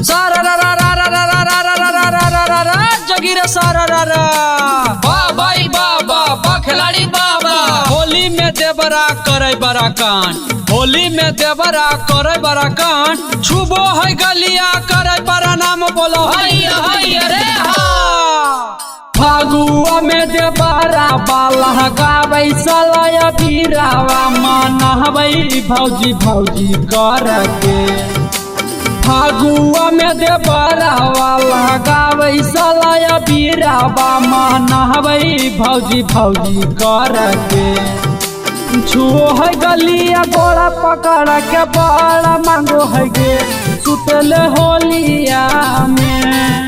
सारा रा रा रा रा रा रा रा रा रा रा रा रा रा जगीरे सारा रा रा वाह भाई बाबा वाह खिलाड़ी बाबा। होली में देवरा करे बड़ा कांड, होली में देवरा करे बड़ा कांड। छुबो है गलिया करे बड़ा नाम बोलो हैया हैया रे हा। फागुआ में देवरा बाला गावे सलाया बीरावा मनहबै भौजी भौजी करके। फागुआ में देवरा वाला गावे सलाया बीरावा मनहबै भौजी भौजी करके। छुओ है गलिया गोड़ा पकड़ के बड़ा मांगो है गे सुतले होलिया में।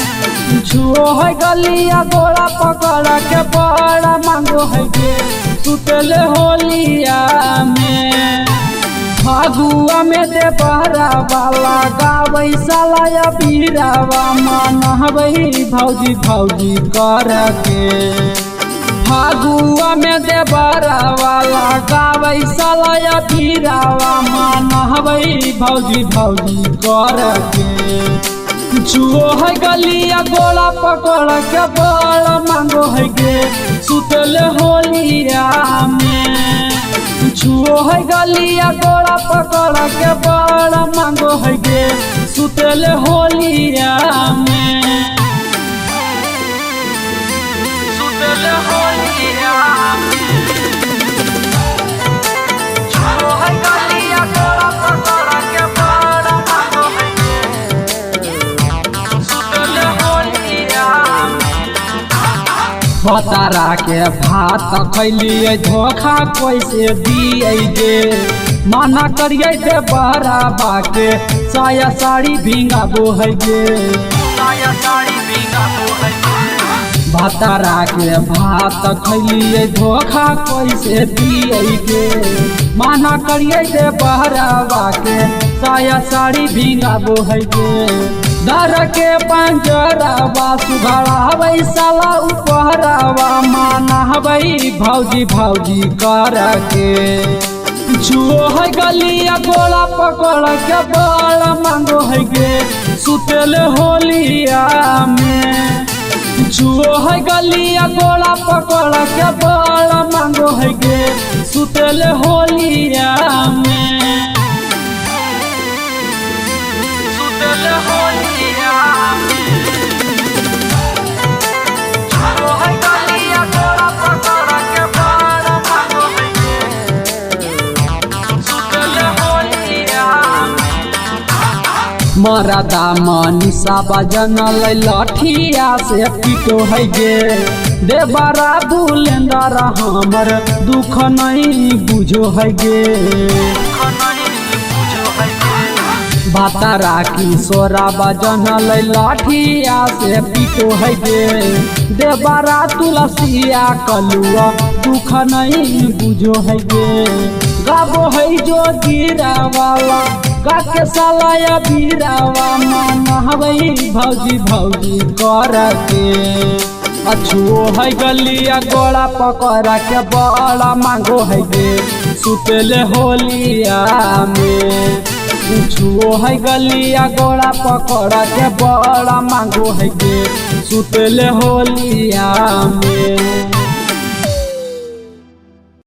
छुओ है गलिया गोड़ा पकड़ के बड़ा मांगो है गे सुतले होलिया में। फागुआ में देवरा वाला गावे सलाया बीरावा मनहबै भौजी भौजी करके। फागुआ में देवरा वाला गावे सलाया बीरावा मनहबै भौजी भौजी करके। छुओ है गलिया गोड़ा पकड़ के बड़ा मांगो है गे सुतले होलिया में। छुओ है गलिया गोड़ा पकड़ के बड़ा मांगो है गे सुतले होलिया में। सुतले होलिया छुओ है गलिया गोड़ा पकड़ के बड़ा मांगो है बतारा के भात खैलिए धोखा कैसे दिए गे। माना करिए दे बड़ा बाके साया साड़ी भिंगाबो है गे साया साड़ी भिंगाबो है गे। बतारा के भात खैलिए धोखा कैसे दिए गे। माना करिए दे बड़ा बाके साया साड़ी भिंगाबो है गे। डर के पंजरावा सुघड़ावे साला उपहरावा मनहबै भौजी भौजी करके। छुओ है गलिया गोड़ा पकड़ के बड़ा मांगो है गे सुतले होलिया में। छुओ है गलिया गोड़ा पकड़ के बड़ा मांगो है गे सुतले होलिया में। सुतले होलिया मरदा मनीषा बजन लठिया से पीटो है गे। देवरा बुलेंदर हमर दुख नहीं बुझो है गे। बतारा किशोरा बजन लाठिया से पीटो है गे। देवरा तुलसिया कलुआ दुख नहीं बुझो है गे। गाबो है जो गिरा वाला गाके सलाया बीरावा मनहबै भौजी भौजी करके। छुओ है गलिया गोड़ा पकड़ के बड़ा मांगो है गे सुतले होलिया में। छुओ है गलिया गोड़ा पकड़ के बड़ा मांगो है गे सुतले होलिया में।